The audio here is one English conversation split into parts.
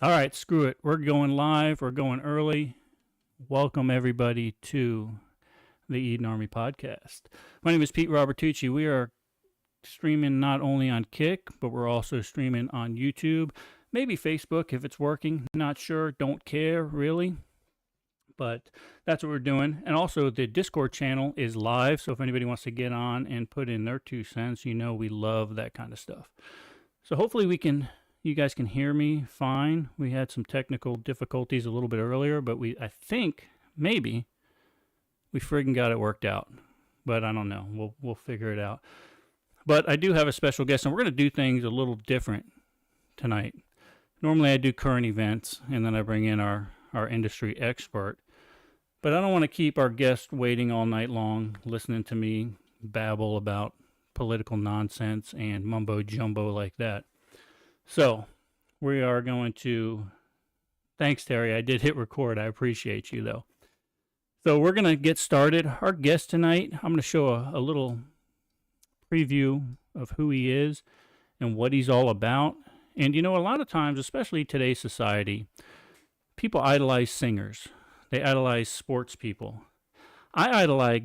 All right, screw it. We're going live. We're going early. Welcome, everybody, to the Eden Army podcast. My name is Pete Robertucci. We are streaming not only on Kick, but we're also streaming on YouTube, maybe Facebook if it's working. Not sure. Don't care, really. But that's what we're doing. And also, the Discord channel is live. So if anybody wants to get on and put in their 2 cents, you know we love that kind of stuff. So hopefully you guys can hear me fine. We had some technical difficulties a little bit earlier, but I think maybe we friggin' got it worked out. But I don't know. We'll figure it out. But I do have a special guest, and we're going to do things a little different tonight. Normally I do current events, and then I bring in our industry expert. But I don't want to keep our guest waiting all night long listening to me babble about political nonsense and mumbo jumbo like that. So, we are going to... Thanks, Terry. I did hit record. I appreciate you, though. So, we're going to get started. Our guest tonight, I'm going to show a little preview of who he is and what he's all about. And, you know, a lot of times, especially today's society, people idolize singers. They idolize sports people. I idolize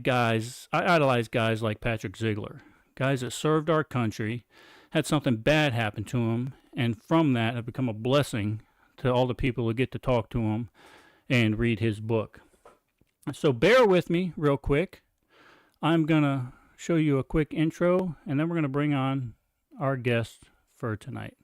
guys like Patrick Zeigler, guys that served our country, had something bad happen to them, and from that have become a blessing to all the people who get to talk to him and read his book. So bear with me real quick. I'm going to show you a quick intro, and then we're going to bring on our guest for tonight.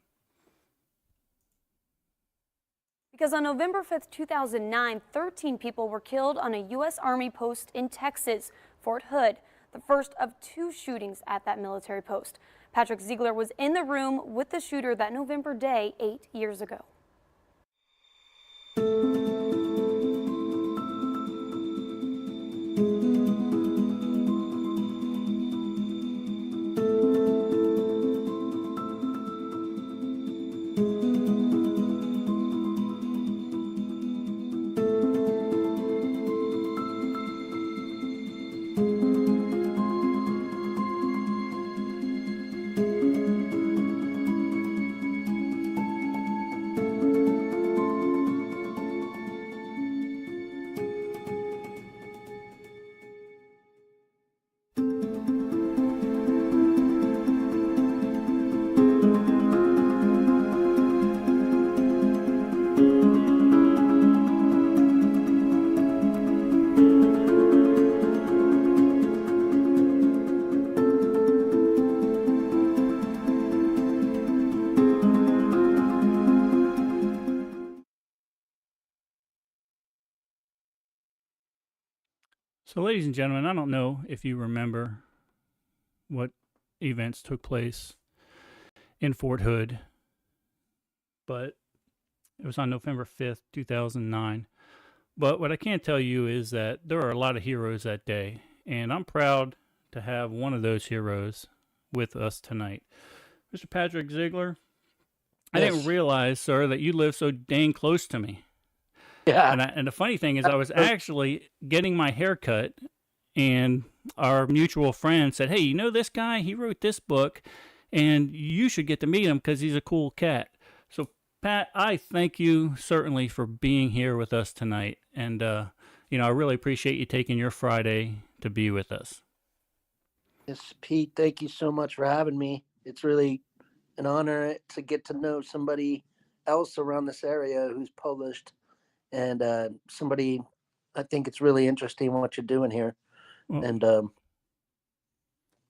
Because on November 5th, 2009, 13 people were killed on a U.S. Army post in Texas, Fort Hood, the first of 2 shootings at that military post. Patrick Zeigler was in the room with the shooter that November day 8 years ago. So, ladies and gentlemen, I don't know if you remember what events took place in Fort Hood, but it was on November 5th, 2009. But what I can tell you is that there are a lot of heroes that day, and I'm proud to have one of those heroes with us tonight. Mr. Patrick Zeigler, I didn't realize, sir, that you live so dang close to me. Yeah. And the funny thing is, I was actually getting my hair cut, and our mutual friend said, hey, you know this guy? He wrote this book, and you should get to meet him because he's a cool cat. So, Pat, I thank you certainly for being here with us tonight. And, you know, I really appreciate you taking your Friday to be with us. Yes, Pete, thank you so much for having me. It's really an honor to get to know somebody else around this area who's published. And somebody, I think it's really interesting what you're doing here. Well, and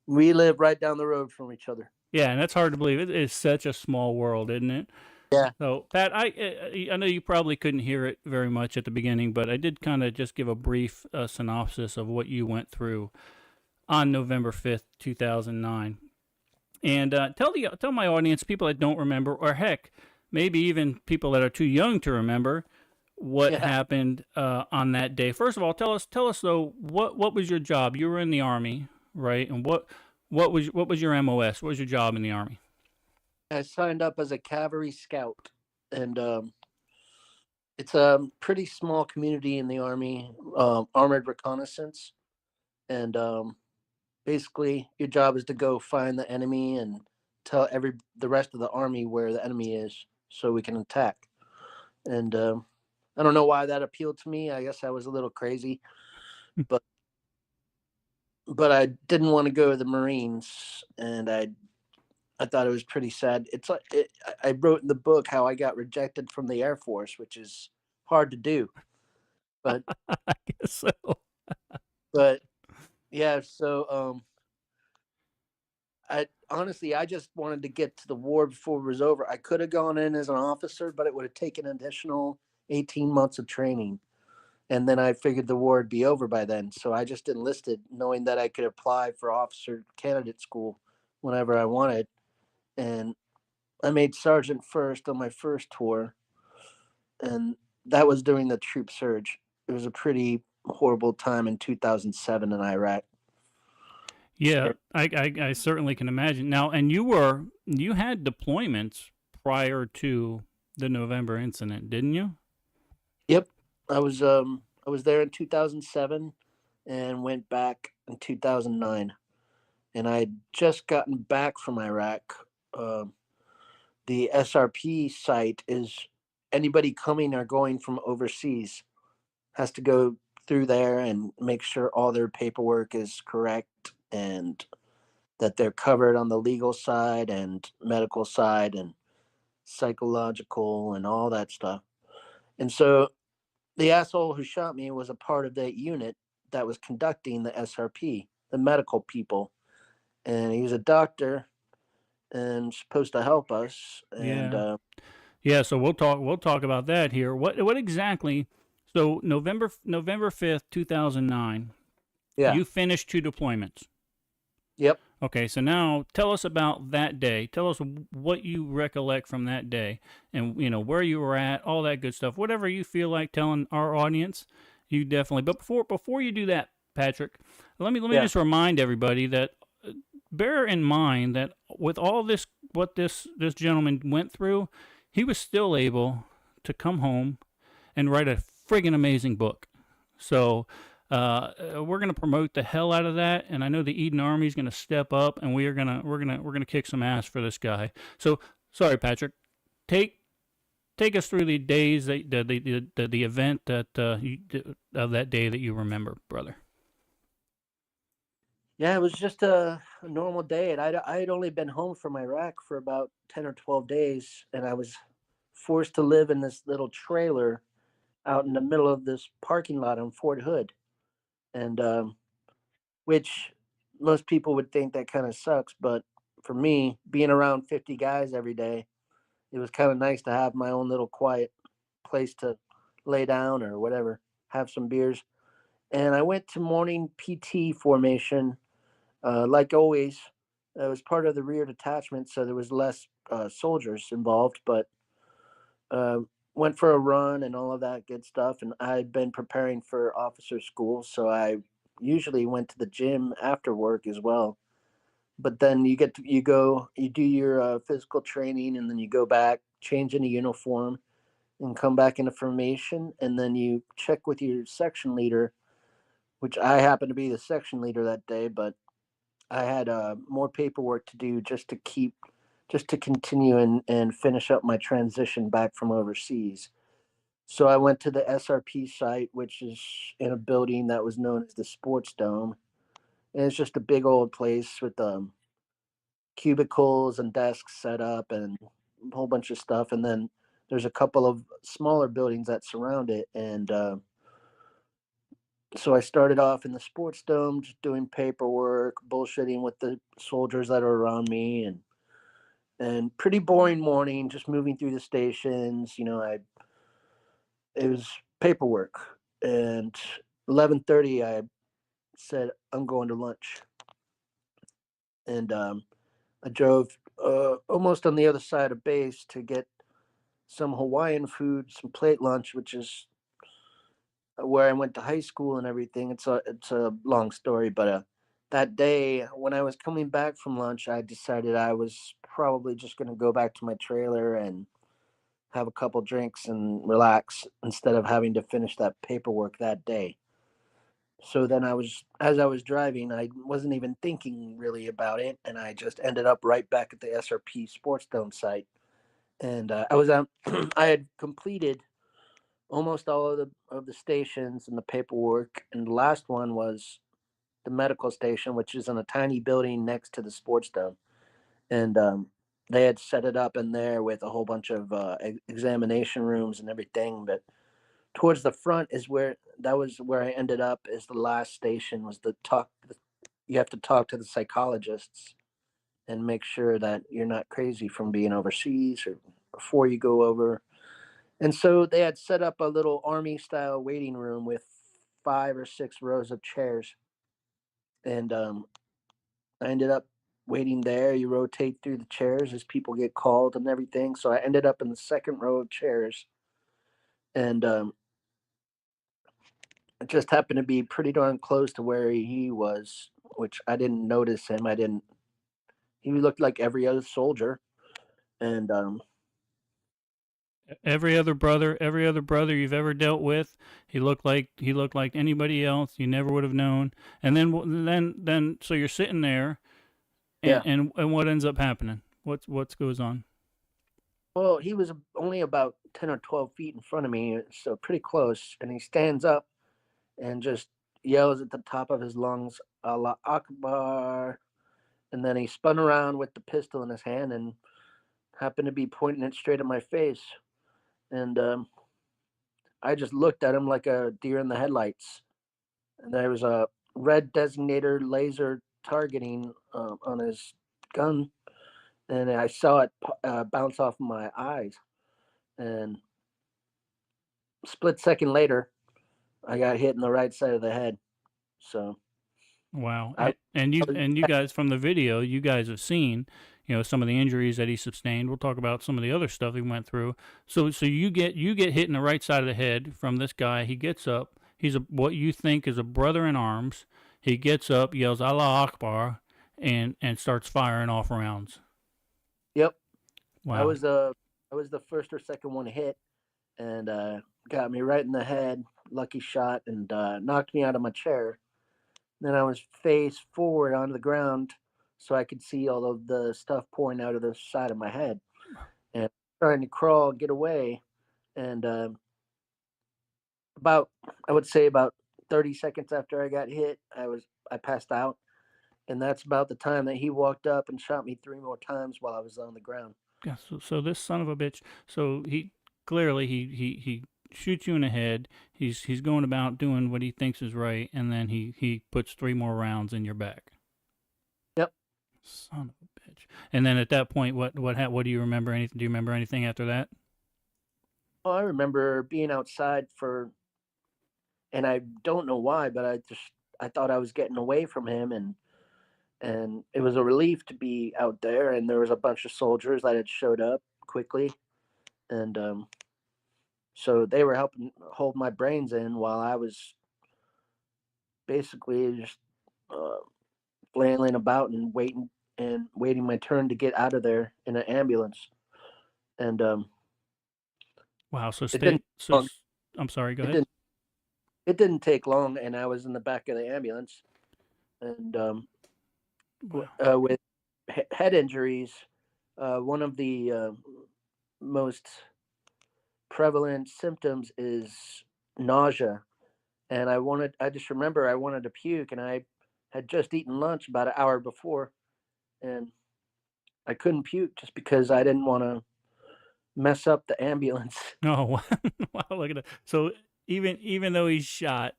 we live right down the road from each other. Yeah, and that's hard to believe. It is such a small world, isn't it? Yeah. So, Pat, I know you probably couldn't hear it very much at the beginning, but I did kind of just give a brief synopsis of what you went through on November 5th, 2009. And tell my audience, people that don't remember, or heck, maybe even people that are too young to remember, what happened on that day. First of all, tell us though, what was your job? You were in the Army, right? And what was your MOS? What was your job in the Army? I signed up as a cavalry scout, and it's a pretty small community in the Army, armored reconnaissance, and basically your job is to go find the enemy and tell the rest of the army where the enemy is so we can attack. And I don't know why that appealed to me. I guess I was a little crazy, but I didn't want to go to the Marines, and I thought it was pretty sad. It's like I wrote in the book how I got rejected from the Air Force, which is hard to do. But I guess so. but yeah, so I honestly I just wanted to get to the war before it was over. I could have gone in as an officer, but it would have taken an additional 18 months of training. And then I figured the war would be over by then. So I just enlisted knowing that I could apply for officer candidate school whenever I wanted. And I made sergeant first on my first tour, and that was during the troop surge. It was a pretty horrible time in 2007 in Iraq. Yeah, I certainly can imagine. Now, and you had deployments prior to the November incident, didn't you? Yep, I was there in 2007 and went back in 2009, and I had just gotten back from Iraq. The SRP site is anybody coming or going from overseas has to go through there and make sure all their paperwork is correct and that they're covered on the legal side and medical side and psychological and all that stuff. And so the asshole who shot me was a part of that unit that was conducting the SRP, the medical people. And he was a doctor and supposed to help us. And Yeah. Yeah, so we'll talk about that here. What exactly? So November 5th, 2009, yeah, you finished 2 deployments. yep. Okay, so now tell us about that day. Tell us what you recollect from that day, and where you were at, all that good stuff. Whatever you feel like telling our audience, you definitely. But before you do that, Patrick, let me Yeah. just remind everybody that bear in mind that with all this, what this gentleman went through, he was still able to come home and write a friggin' amazing book. So we're gonna promote the hell out of that, and I know the Eden Army is gonna step up, and we're gonna kick some ass for this guy. So sorry, Patrick. Take us through the days that the event that of that day that you remember, brother. Yeah, it was just a normal day. And I had only been home from Iraq for about 10 or 12 days. And I was forced to live in this little trailer out in the middle of this parking lot on Fort Hood. And which most people would think that kind of sucks. But for me, being around 50 guys every day, it was kind of nice to have my own little quiet place to lay down or whatever, have some beers. And I went to morning PT formation, like always. I was part of the rear detachment, so there was less soldiers involved, but uh, went for a run and all of that good stuff. And I'd been preparing for officer school, so I usually went to the gym after work as well. But then you do your physical training, and then you go back, change into uniform, and come back into formation, and then you check with your section leader, which I happened to be the section leader that day, but I had more paperwork to do just to continue and finish up my transition back from overseas. So I went to the SRP site, which is in a building that was known as the Sports Dome. And it's just a big old place with cubicles and desks set up and a whole bunch of stuff. And then there's a couple of smaller buildings that surround it. And so I started off in the Sports Dome, just doing paperwork, bullshitting with the soldiers that are around me, and pretty boring morning, just moving through the stations. I it was paperwork, and 11:30 I said I'm going to lunch, and I drove almost on the other side of base to get some Hawaiian food, some plate lunch, which is where I went to high school and everything. It's a long story, but that day when I was coming back from lunch, I decided I was probably just going to go back to my trailer and have a couple drinks and relax instead of having to finish that paperwork that day. So then as I was driving, I wasn't even thinking really about it, and I just ended up right back at the SRP Sports Dome site. And I was I had completed almost all of the stations and the paperwork. And the last one was the medical station, which is in a tiny building next to the sports dome. And they had set it up in there with a whole bunch of examination rooms and everything. But towards the front is where that was where I ended up. Is the last station was the talk. You have to talk to the psychologists and make sure that you're not crazy from being overseas or before you go over. And so they had set up a little army style waiting room with 5 or 6 rows of chairs. And I ended up waiting there. You rotate through the chairs as people get called and everything. So I ended up in the second row of chairs. And it just happened to be pretty darn close to where he was, which I didn't notice him. I didn't, he looked like every other soldier. And Every other brother you've ever dealt with, he looked like anybody else. You never would have known. And then, so you're sitting there, yeah, and what ends up happening? What goes on? well, he was only about 10 or 12 feet in front of me, so pretty close. And he stands up and just yells at the top of his lungs, Allah Akbar. And then he spun around with the pistol in his hand and happened to be pointing it straight at my face. And I just looked at him like a deer in the headlights. And there was a red designator laser targeting on his gun. And I saw it bounce off my eyes. And split second later, I got hit in the right side of the head. So Wow. I, And you guys from the video, you guys have seen, some of the injuries that he sustained. We'll talk about some of the other stuff he went through. So you get hit in the right side of the head from this guy. He gets up. He's what you think is a brother in arms. He gets up, yells Allah Akbar, and starts firing off rounds. yep, I Wow. was the I was the first or second one hit, and got me right in the head. Lucky shot, and knocked me out of my chair. Then I was face forward onto the ground, so I could see all of the stuff pouring out of the side of my head, and trying to crawl, get away. And about I would say about 30 seconds after I got hit, I passed out, and that's about the time that he walked up and shot me 3 more times while I was on the ground. Yeah, so this son of a bitch. So he clearly he shoots you in the head. He's going about doing what he thinks is right, and then he puts 3 more rounds in your back. Yep. Son of a bitch. And then at that point, what do you remember? Anything? Do you remember anything after that? Well, I remember being outside and I don't know why, but I thought I was getting away from him, and it was a relief to be out there. And there was a bunch of soldiers that had showed up quickly, and so they were helping hold my brains in while I was basically just uh, flailing about and waiting my turn to get out of there in an ambulance. And Wow. So it didn't stay. long. I'm sorry. Go It ahead. didn't. It didn't take long, and I was in the back of the ambulance, and Wow. with head injuries. One of the most prevalent symptoms is nausea, and I just remember I wanted to puke, and I had just eaten lunch about an hour before, and I couldn't puke just because I didn't want to mess up the ambulance. Oh, wow. Look at that. So even though he's shot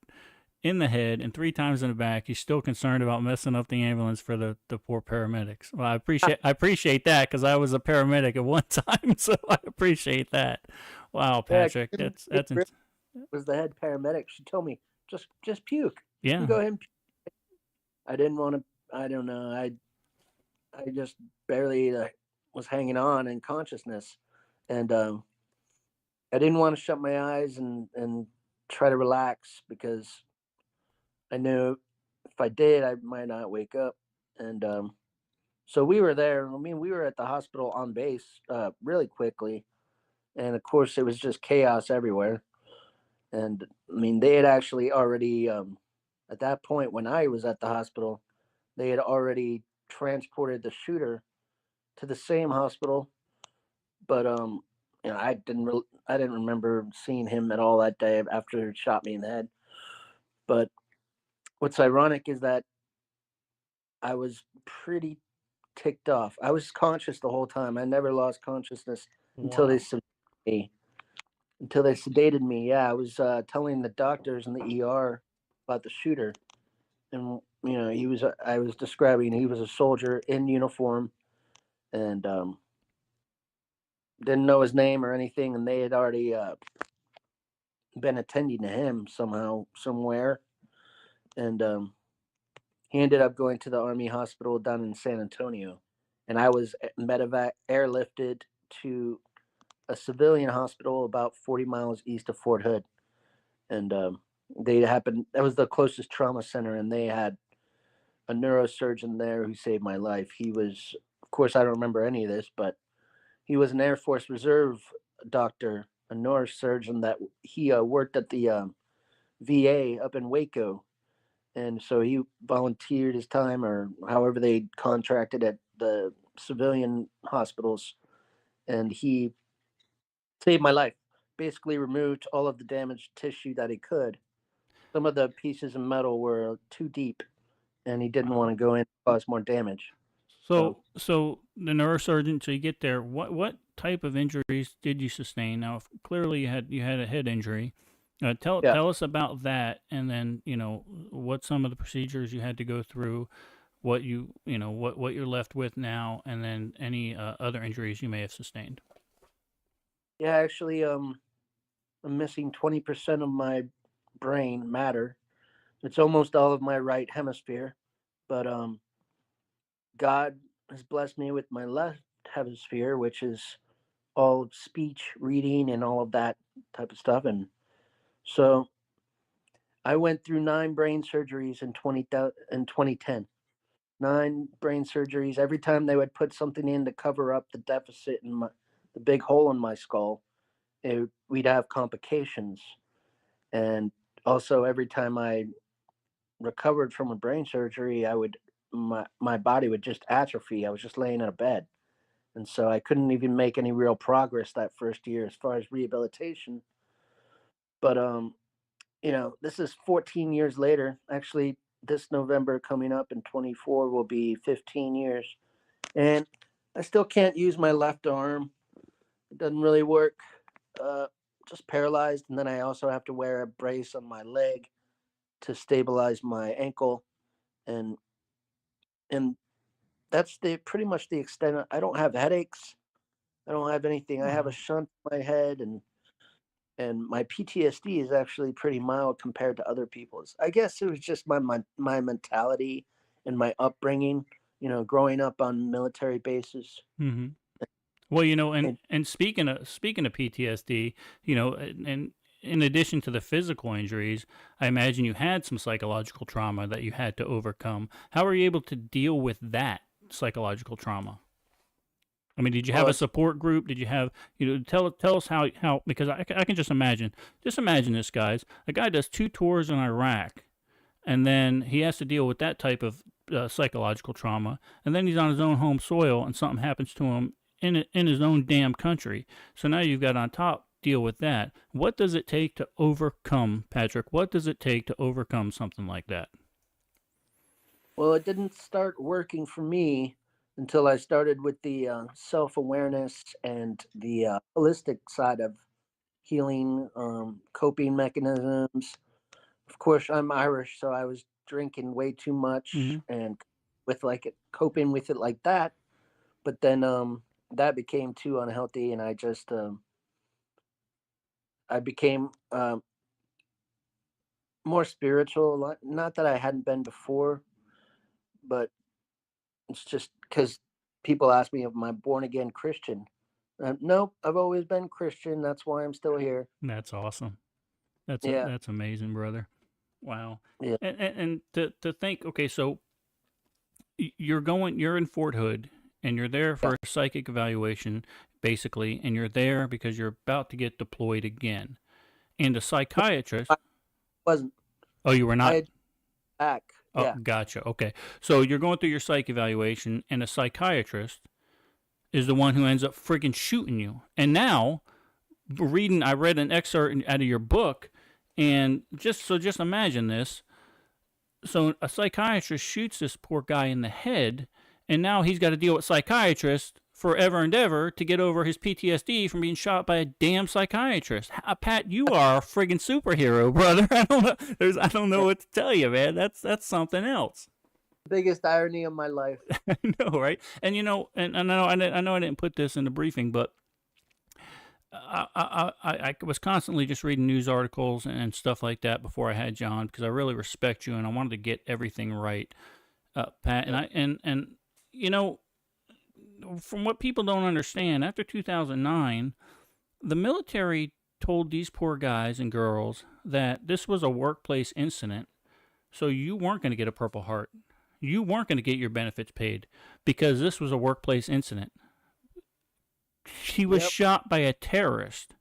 in the head and 3 times in the back, he's still concerned about messing up the ambulance for the poor paramedics. Well, I appreciate that because I was a paramedic at one time, so I appreciate that. Wow, Yeah, Patrick, it really was the head paramedic. She told me just puke. You can yeah. go ahead and puke. I didn't want to. I don't know. I just barely was hanging on in consciousness, and I didn't want to shut my eyes and try to relax because I knew if I did, I might not wake up. And so we were there. I mean, we were at the hospital on base really quickly, and of course, it was just chaos everywhere. And I mean, they had actually already at that point when I was at the hospital, they had already transported the shooter to the same hospital, but I didn't remember seeing him at all that day after he shot me in the head. But what's ironic is that I was pretty ticked off. I was conscious the whole time. I never lost consciousness until Wow. me. Until they sedated me. Yeah, I was telling the doctors in the ER about the shooter, and he was. I was describing he was a soldier in uniform, and didn't know his name or anything, and they had already been attending to him somehow, somewhere, and he ended up going to the Army hospital down in San Antonio, and I was medevac airlifted to a civilian hospital about 40 miles east of Fort Hood, and they happened. That was the closest trauma center, and they had a neurosurgeon there who saved my life. He was, of course, I don't remember any of this, but he was an Air Force Reserve doctor, a neurosurgeon that he worked at the VA up in Waco, and so he volunteered his time, or however they contracted at the civilian hospitals, and he saved my life. Basically, removed all of the damaged tissue that he could. Some of the pieces of metal were too deep, and he didn't want Wow. to go in and cause more damage. So, So the neurosurgeon. So you get there. What type of injuries did you sustain? Now, clearly you had a head injury. Tell yeah. tell us about that, and then what some of the procedures you had to go through, what you're left with now, and then any other injuries you may have sustained. Yeah, actually, I'm missing 20% of my brain matter. It's almost all of my right hemisphere, but God has blessed me with my left hemisphere, which is all speech, reading, and all of that type of stuff. And so I went through 9 brain surgeries in 2010. 9 brain surgeries. Every time they would put something in to cover up the deficit in the big hole in my skull, we'd have complications. And also, every time I recovered from a brain surgery, my body would just atrophy. I was just laying in a bed, and so I couldn't even make any real progress that first year as far as rehabilitation. But this is 14 years later. Actually, this November coming up in 24 will be 15 years, and I still can't use my left arm. It doesn't really work. Uh, just paralyzed, and then I also have to wear a brace on my leg to stabilize my ankle, and and that's the pretty much the extent. I don't have headaches. I don't have anything. I have a Wow. shunt in my head, and my PTSD is actually pretty mild compared to other people's. I guess it was just my mentality and my upbringing. Growing up on military bases. Mm-hmm. Well, And and speaking of PTSD, and in addition to the physical injuries, I imagine you had some psychological trauma that you had to overcome. How were you able to deal with that psychological trauma? I mean, did you have well, a it's support group? Did you have, tell us how because I can just imagine this, guys. A guy does 2 tours in Iraq, and then he has to deal with that type of psychological trauma, and then he's on his own home soil, and something happens to him in his own damn country. So now you've got on top deal with that. What does it take to overcome, Patrick? What does it take to overcome something like that? well, it didn't start working for me until I started with the self awareness and the holistic side of healing, coping mechanisms. Of course, I'm Irish, so I was drinking way too much Mm-hmm. and with like it, coping with it like that. But then that became too unhealthy, and I became more spiritual. Not that I hadn't been before, but it's just because people ask me if I'm born again Christian. Nope, I've always been Christian. That's why I'm still here. That's awesome. Yeah, That's amazing, brother. Wow. yeah, And to think, okay, so you're in Fort Hood, and you're there yeah. for a psychic evaluation, basically, and you're there because you're about to get deployed again. And a psychiatrist. I wasn't. Oh, you were I not. had back. Oh, Yeah, gotcha. Okay, so you're going through your psych evaluation, and a psychiatrist is the one who ends up friggin' shooting you. And now I read an excerpt out of your book, and just imagine this. So a psychiatrist shoots this poor guy in the head, and now he's got to deal with psychiatrists forever and ever to get over his PTSD from being shot by a damn psychiatrist. Pat, you are a friggin' superhero, brother. I don't know what to tell you, man. That's something else. Biggest irony of my life. I know, right? And and I know I didn't put this in the briefing, but I was constantly just reading news articles and stuff like that before I had you on, because I really respect you and I wanted to get everything right, Pat. And from what people don't understand, after 2009, the military told these poor guys and girls that this was a workplace incident, so you weren't going to get a Purple Heart. You weren't going to get your benefits paid because this was a workplace incident. He was shot by a terrorist.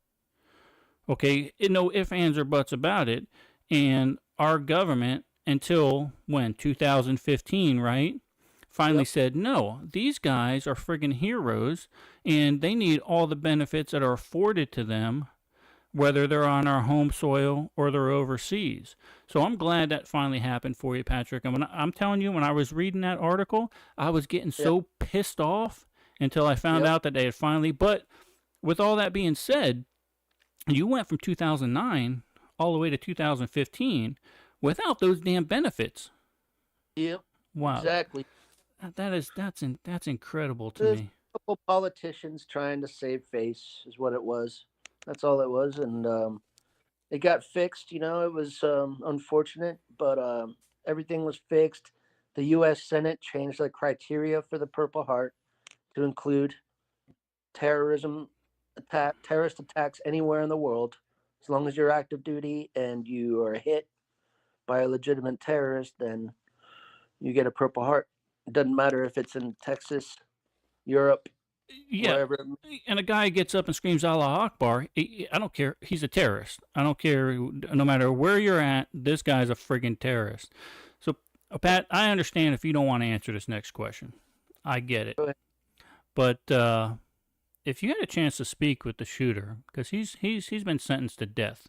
Okay, no ifs, ands, or buts about it. And our government, until when? 2015, right? Finally said, no, these guys are friggin' heroes, and they need all the benefits that are afforded to them, whether they're on our home soil or they're overseas. So I'm glad that finally happened for you, Patrick. And I'm telling you, when I was reading that article, I was getting so pissed off until I found out that they had finally. But with all that being said, you went from 2009 all the way to 2015 without those damn benefits. Yep. Wow. Exactly. That's incredible to There's me. a couple politicians trying to save face is what it was. That's all it was, and it got fixed. It was unfortunate, but everything was fixed. The U.S. Senate changed the criteria for the Purple Heart to include terrorist attacks anywhere in the world. As long as you're active duty and you are hit by a legitimate terrorist, then you get a Purple Heart. It doesn't matter if it's in Texas, Europe, wherever. And a guy gets up and screams Allah Akbar. I don't care. He's a terrorist. I don't care. No matter where you're at, this guy's a friggin' terrorist. So, Pat, I understand if you don't want to answer this next question. I get it. But if you had a chance to speak with the shooter, because he's been sentenced to death.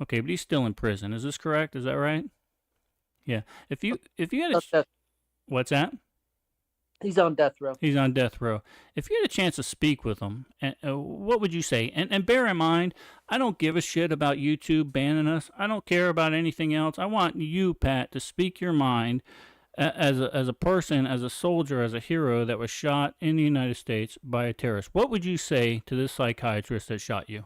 Okay, but he's still in prison. Is this correct? Is that right? Yeah. If you had what's that? He's on death row. He's on death row. If you had a chance to speak with him, what would you say? And bear in mind, I don't give a shit about YouTube banning us. I don't care about anything else. I want you, Pat, to speak your mind as a person, as a soldier, as a hero that was shot in the United States by a terrorist. What would you say to this psychiatrist that shot you?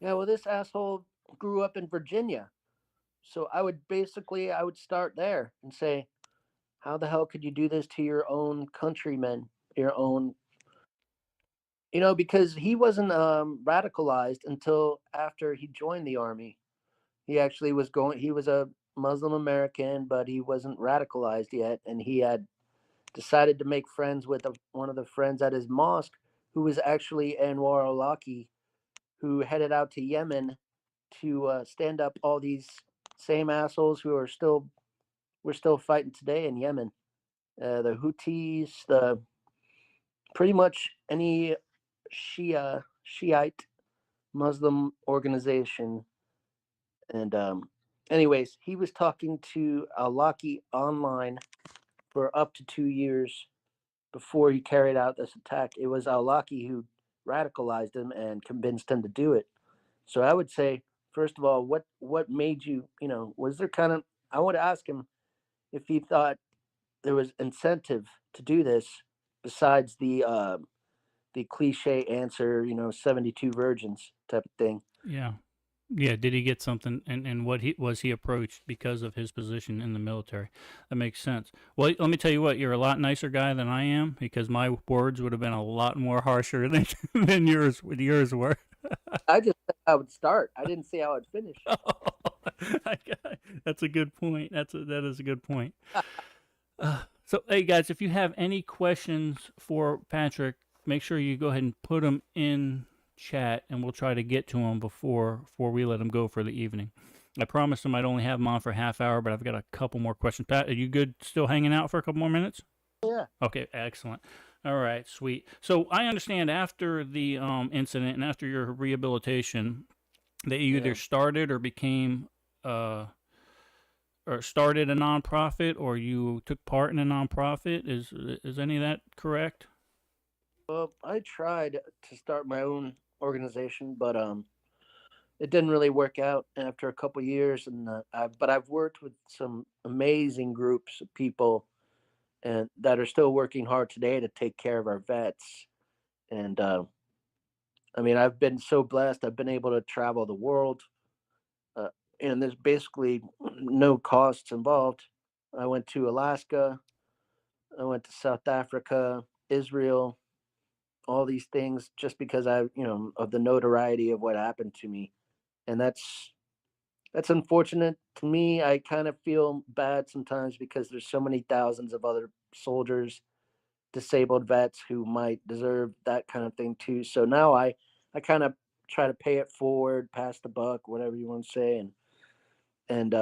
Yeah, well, this asshole grew up in Virginia. So I would start there and say, how the hell could you do this to your own countrymen, your own, because he wasn't radicalized until after he joined the army. He actually he was a Muslim American, but he wasn't radicalized yet. And he had decided to make friends with one of the friends at his mosque, who was actually Anwar al-Awlaki, who headed out to Yemen to stand up all these same assholes who we're still fighting today in Yemen. The Houthis, pretty much any Shiite Muslim organization. And anyways, he was talking to al-Awlaki online for up to 2 years before he carried out this attack. It was al-Awlaki who radicalized him and convinced him to do it. So I would say, first of all, what made you, was there I want to ask him if he thought there was incentive to do this besides the cliche answer, 72 virgins type of thing. Yeah. Yeah, did he get something, and what was he approached because of his position in the military? That makes sense. Well, let me tell you what, you're a lot nicer guy than I am, because my words would have been a lot more harsher than yours were. I just said I would start. I didn't say I would finish. That's a good point. That is a good point. So, hey guys, if you have any questions for Patrick, make sure you go ahead and put them in chat, and we'll try to get to him before we let him go for the evening. I promised him I'd only have him on for a half hour, but I've got a couple more questions. Pat, are you good still hanging out for a couple more minutes? Yeah. Okay, excellent. All right, sweet. So I understand after the incident and after your rehabilitation, that you either Yeah. started or became uh, or started a nonprofit, or you took part in a nonprofit. Is any of that correct? Well, I tried to start my own organization, but it didn't really work out after a couple years. And but I've worked with some amazing groups of people, and that are still working hard today to take care of our vets. And I mean, I've been so blessed. I've been able to travel the world, uh, and there's basically no costs involved. I went to Alaska. I went to South Africa, Israel, all these things just because of the notoriety of what happened to me. And that's unfortunate to me. I kind of feel bad sometimes because there's so many thousands of other soldiers, disabled vets who might deserve that kind of thing too. So now I kind of try to pay it forward, pass the buck, whatever you want to say, and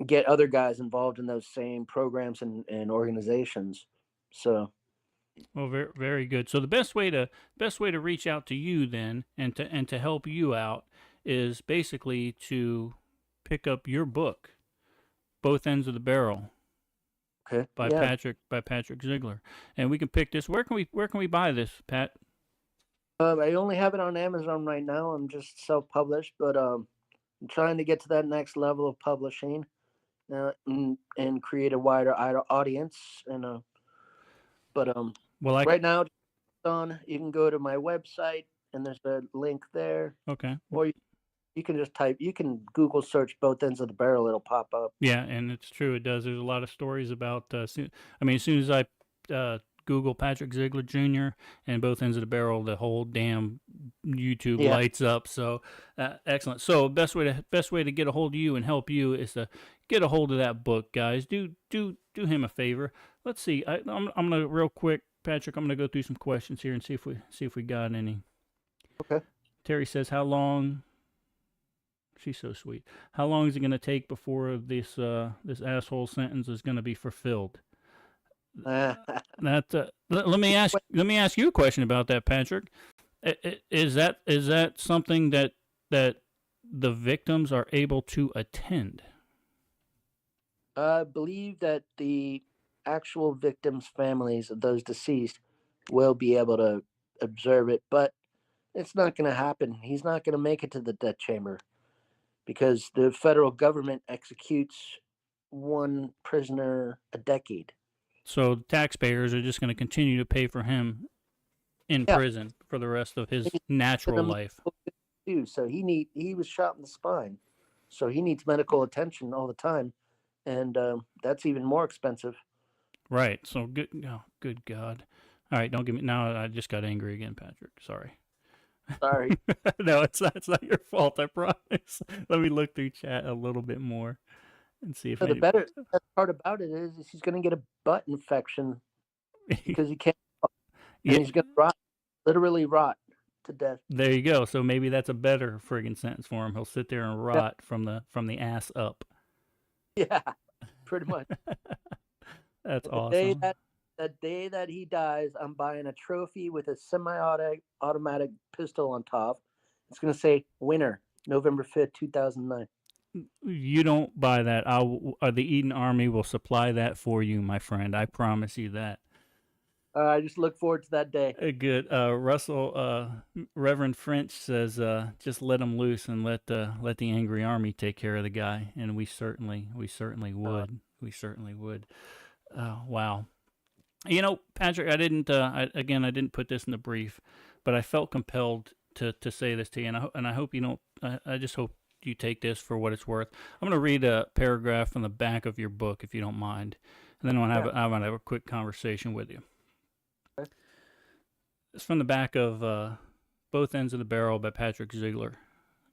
get other guys involved in those same programs and organizations. So Well, very very good. So the best way to reach out to you then, and to help you out, is basically to pick up your book, Both Ends of the Barrel, okay, yeah. By Patrick Zeigler, and we can pick this. Where can we buy this, Pat? I only have it on Amazon right now. I'm just self-published, but I'm trying to get to that next level of publishing, and create a wider audience. And but Well, I right now, on you can go to my website, and there's a link there, okay. or you can just type. You can Google search both ends of the barrel. It'll pop up. Yeah, and it's true. It does. There's a lot of stories about. I mean, as soon as I Google Patrick Zeigler Jr. and Both Ends of the Barrel, the whole damn YouTube Yeah. lights up. So excellent. So best way to get a hold of you and help you is to get a hold of that book, guys. Do him a favor. Let's see. I'm gonna real quick, Patrick. I'm gonna go through some questions here and see if we got any. Okay. Terry says, "How long?" She's so sweet. How long is it going to take before this asshole sentence is going to be fulfilled? That let me ask you a question about that, Patrick. Is that something that the victims are able to attend? I believe that the actual victims' families of those deceased will be able to observe it, but it's not going to happen. He's not going to make it to the death chamber because the federal government executes one prisoner a decade. So taxpayers are just going to continue to pay for him in Yeah, prison for the rest of his he's natural in a life. too. So he was shot in the spine, so he needs medical attention all the time, and that's even more expensive. Right. So good. Oh, good God. All right. Don't give me. Now I just got angry again, Patrick. Sorry. Sorry. No, it's not your fault. I promise. Let me look through chat a little bit more and see if So the any. better best part about it is he's going to get a butt infection because he can't, and Yeah, he's going to rot, literally rot to death. there you go. So maybe that's a better friggin' sentence for him. He'll sit there and Yeah, rot from the ass up. yeah, pretty much. That's And awesome. the day that he dies, I'm buying a trophy with a semi-automatic pistol on top. It's going to say "Winner, November 5th, 2009." You don't buy that. The Eden Army will supply that for you, my friend. I promise you that. I just look forward to that day. Good. Russell, Reverend French says, just let him loose and let the angry army take care of the guy. And we certainly Uh, would. We certainly would. Wow. You know, Patrick, again, I didn't put this in the brief, but I felt compelled to say this to you, and I hope you don't. I just hope you take this for what it's worth. I'm going to read a paragraph from the back of your book, if you don't mind, and then yeah. I want to have a quick conversation with you. Okay. It's from the back of Both Ends of the Barrel by Patrick Zeigler.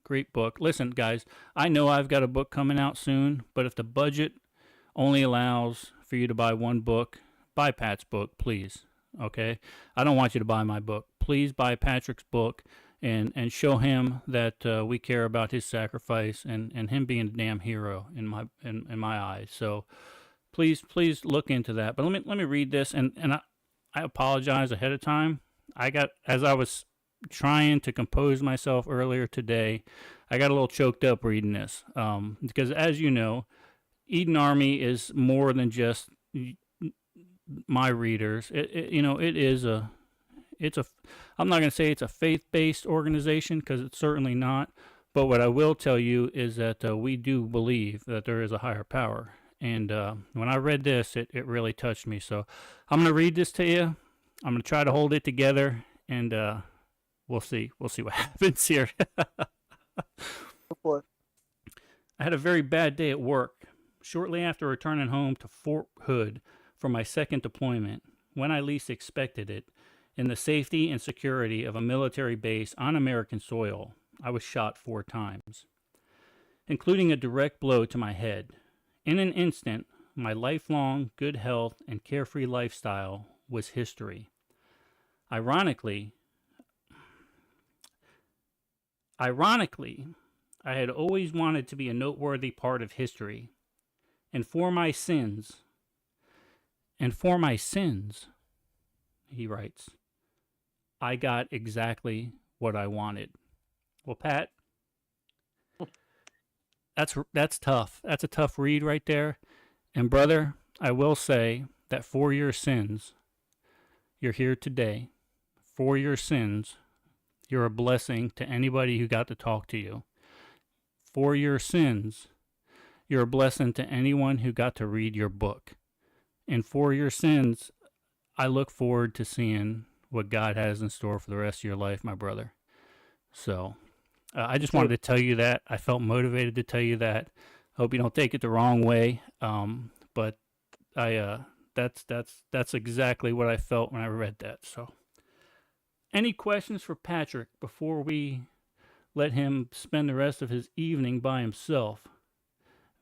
Great book. Listen, guys, I know I've got a book coming out soon, but if the budget only allows for you to buy one book, buy Pat's book, please. Okay? I don't want you to buy my book. Please buy Patrick's book and show him that we care about his sacrifice and him being a damn hero in my eyes. So please look into that. But let me read this, and I apologize ahead of time. As I was trying to compose myself earlier today, I got a little choked up reading this. Because as you know, Eden Army is more than just my readers. It is it's a, I'm not going to say it's a faith-based organization because it's certainly not. But what I will tell you is that we do believe that there is a higher power. And when I read this, it really touched me. So I'm going to read this to you. I'm going to try to hold it together, and we'll see. We'll see what happens here. For I had a very bad day at work. Shortly after returning home to Fort Hood for my second deployment, when I least expected it, in the safety and security of a military base on American soil, I was shot 4 times, including a direct blow to my head. In an instant, my lifelong good health and carefree lifestyle was history. Ironically, I had always wanted to be a noteworthy part of history. And for my sins, he writes, I got exactly what I wanted. Well, Pat, that's tough. That's a tough read right there. And brother, I will say that for your sins, you're here today. For your sins, you're a blessing to anybody who got to talk to you. For your sins, you're a blessing to anyone who got to read your book. And for your sins, I look forward to seeing what God has in store for the rest of your life, my brother. So, I just wanted to tell you that. I felt motivated to tell you that. Hope you don't take it the wrong way. But that's exactly what I felt when I read that. So, any questions for Patrick before we let him spend the rest of his evening by himself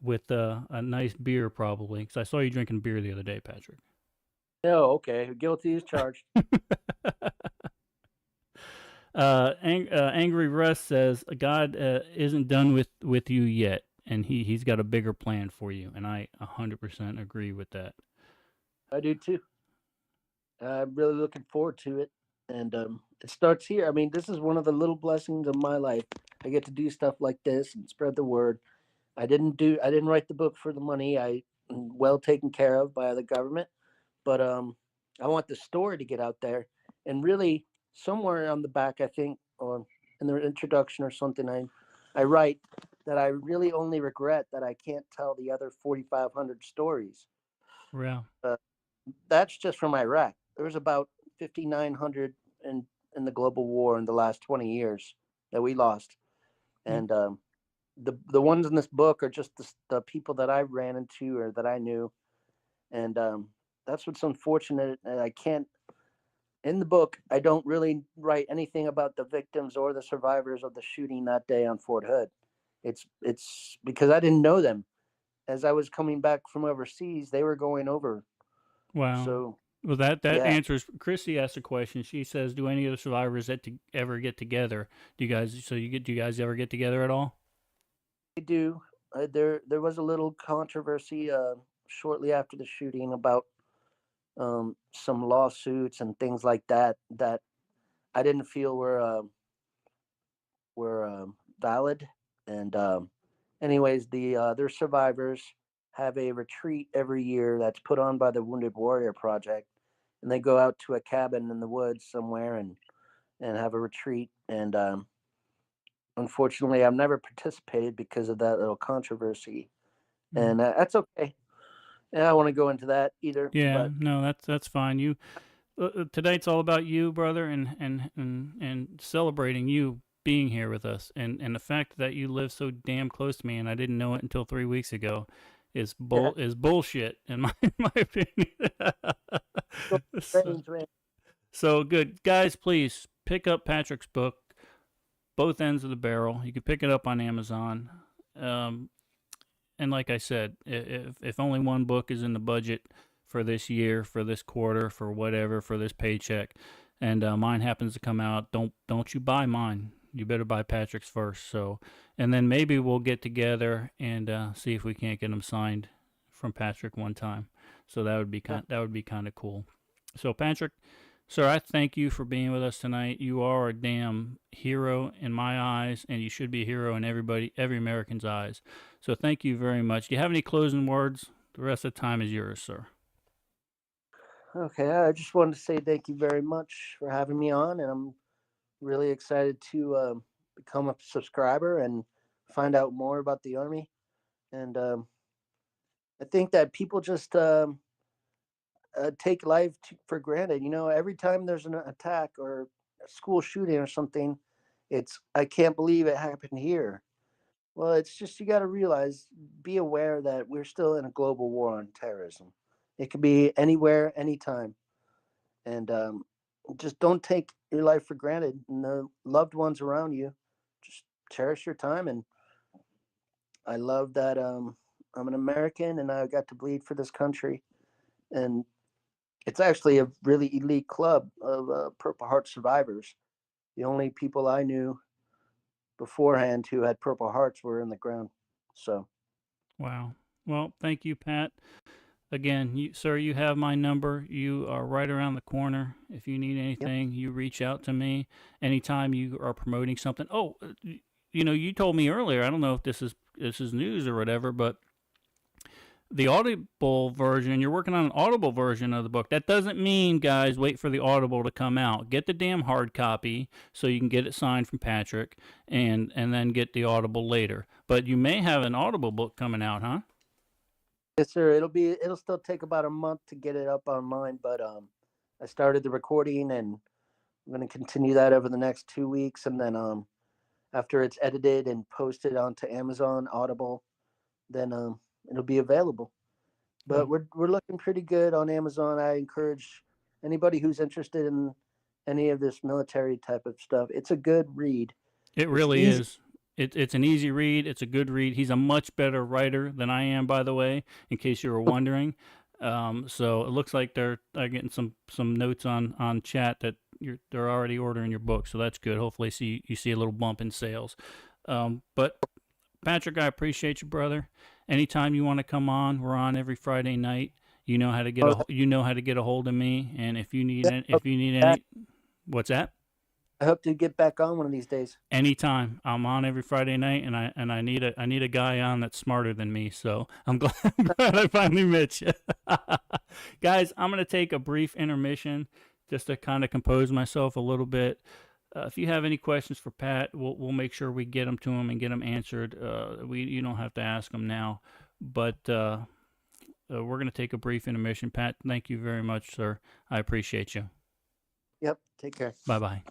with a nice beer, probably? Because I saw you drinking beer the other day, Patrick. No, okay. Guilty as charged. Angry Russ says God isn't done with you yet, and he's got a bigger plan for you, and I 100% agree with that. I do too. I'm really looking forward to it, and it starts here. I mean, this is one of the little blessings of my life. I get to do stuff like this and spread the word. I didn't write the book for the money. I'm well taken care of by the government, but I want the story to get out there, and really somewhere on the back, I think, or in the introduction or something, I write that I really only regret that I can't tell the other 4,500 stories. Yeah. That's just from Iraq. There was about 5,900 in the global war in the last 20 years that we lost, and the ones in this book are just the people that I ran into or that I knew, and that's what's unfortunate. And I can't. In the book, I don't really write anything about the victims or the survivors of the shooting that day on Fort Hood. It's because I didn't know them. As I was coming back from overseas, they were going over. Wow. So Well, that yeah, answers. Chrissy asked a question. She says, "Do any of the survivors ever get together? Do you guys? Do you guys ever get together at all?" they do. There was a little controversy shortly after the shooting about some lawsuits and things like that that I didn't feel were valid. And anyways, the other survivors have a retreat every year that's put on by the Wounded Warrior Project, and they go out to a cabin in the woods somewhere and have a retreat. And unfortunately, I've never participated because of that little controversy, and that's okay. And I don't want to go into that either. Yeah. But No, that's fine. You tonight's all about you, brother, and celebrating you being here with us, and the fact that you live so damn close to me, and I didn't know it until 3 weeks ago, is bullshit in my opinion. strange, man. So good, guys. Please pick up Patrick's book, Both Ends of the Barrel. You can pick it up on Amazon. And like I said, if only one book is in the budget for this year, for this quarter, for whatever, for this paycheck, and mine happens to come out, don't you buy mine. You better buy Patrick's first. So, and then maybe we'll get together and see if we can't get them signed from Patrick one time. So that would be kind of cool. So, Patrick, sir, I thank you for being with us tonight. You are a damn hero in my eyes, and you should be a hero in every American's eyes. So, thank you very much. Do you have any closing words? The rest of the time is yours, sir. Okay, I just wanted to say thank you very much for having me on, and I'm really excited to become a subscriber and find out more about the Army. And I think that people just take life for granted. You know, every time there's an attack or a school shooting or something, it's I can't believe it happened here. Well, it's just you got to realize, be aware that we're still in a global war on terrorism. It could be anywhere, anytime, and just don't take your life for granted. And the loved ones around you, just cherish your time. And I love that I'm an American and I got to bleed for this country. And it's actually a really elite club of Purple Heart survivors. The only people I knew beforehand who had Purple Hearts were in the ground. So, Wow. Well, thank you, Pat. Again, sir, you have my number. You are right around the corner. If you need yep. anything, you reach out to me anytime you are promoting something. Oh, you told me earlier. I don't know if this is news or whatever, but the Audible version, you're working on an Audible version of the book. That doesn't mean, guys, wait for the Audible to come out. Get the damn hard copy so you can get it signed from Patrick, and then get the Audible later. But you may have an Audible book coming out, huh? Yes, sir. It'll still take about a month to get it up online, but I started the recording and I'm going to continue that over the next 2 weeks, and then after it's edited and posted onto Amazon Audible, then it'll be available. But Well, we're looking pretty good on Amazon. I encourage anybody who's interested in any of this military type of stuff. It's a good read. it It's really easy. is. It's an easy read. It's a good read. He's a much better writer than I am, by the way, in case you were wondering. So it looks like they're getting some notes on chat that they're already ordering your book. So that's good. Hopefully, you see a little bump in sales. But Patrick, I appreciate you, brother. Anytime you want to come on, we're on every Friday night. You know how to get Oh, a hold of me, and if you need yeah, any, what's that? I hope to get back on one of these days. Anytime. I'm on every Friday night, and I need a guy on that's smarter than me. So I'm glad, I'm glad I finally met you. Guys, I'm gonna take a brief intermission just to kind of compose myself a little bit. If you have any questions for Pat, we'll make sure we get them to him and get them answered. You don't have to ask them now, but we're gonna take a brief intermission. Pat, thank you very much, sir. I appreciate you. Yep. Take care. Bye bye.